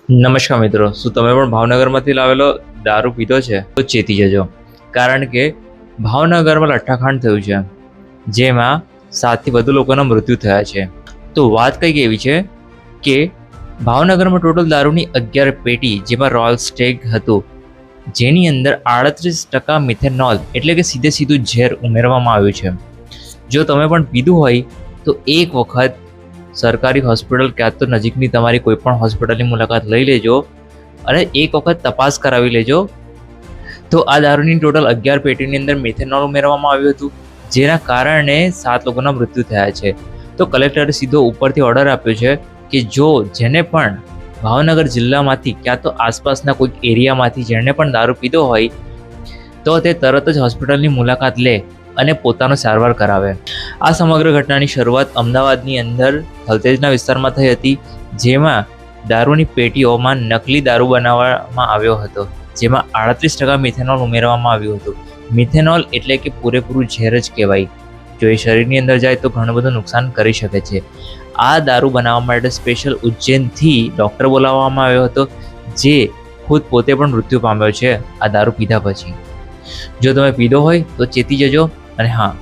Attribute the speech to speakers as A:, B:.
A: નમસ્કાર મિત્રો, શું તમે પણ ભાવનગરમાંથી લાવેલો દારૂ પીધો છે તો ચેતી જજો, કારણ કે ભાવનગરમાં લઠ્ઠાકાંડ થયું છે, જેમાં 7થી વધુ લોકોના મૃત્યુ થયા છે. તો વાત કંઈક એવી છે કે ભાવનગરમાં ટોટલ દારૂની 11 પેટી, જેમાં રોયલ સ્ટેગ હતું, જેની અંદર 38% મિથેનોલ એટલે કે સીધું ઝેર ઉમેરવામાં આવ્યું છે. જો તમે પણ પીધું હોય તો એક વખત સરકારી હોસ્પિટલ ક્યાં તો નજીકની તમારી કોઈ પણ હોસ્પિટલની મુલાકાત લઈ લેજો અને એક વખત તપાસ કરાવી લેજો. તો આ દારૂની ટોટલ 11 પેટીની અંદર મિથેનોલ ઉમેરવામાં આવ્યું હતું, જેના કારણે 7 લોકોના મૃત્યુ થયા છે. તો કલેક્ટરે સીધો ઉપરથી ઓર્ડર આપ્યો છે કે જેને પણ ભાવનગર જિલ્લામાંથી ક્યાં તો આસપાસના કોઈક એરિયામાંથી જેણે પણ દારૂ પીધો હોય તો તે તરત જ હોસ્પિટલની મુલાકાત લે અને પોતાનો સારવાર કરાવે. આ સમગ્ર ઘટનાની શરૂઆત અમદાવાદની અંદર થલતેજના વિસ્તારમાં થઈ હતી, જેમાં દારૂની પેટીઓમાં નકલી દારૂ બનાવવામાં આવ્યો હતો, જેમાં 38% મિથેનોલ ઉમેરવામાં આવ્યું હતું. મિથેનોલ એટલે કે પૂરેપૂરું ઝેર જ કહેવાય. જો એ શરીરની અંદર જાય તો ઘણું બધું નુકસાન કરી શકે છે. આ દારૂ બનાવવા માટે સ્પેશિયલ ઉજ્જૈનથી ડૉક્ટર બોલાવવામાં આવ્યો હતો, જે ખુદ પોતે પણ મૃત્યુ પામ્યો છે આ દારૂ પીધા પછી. જો તમે પીધો હોય તો ચેતી જજો. અને હા,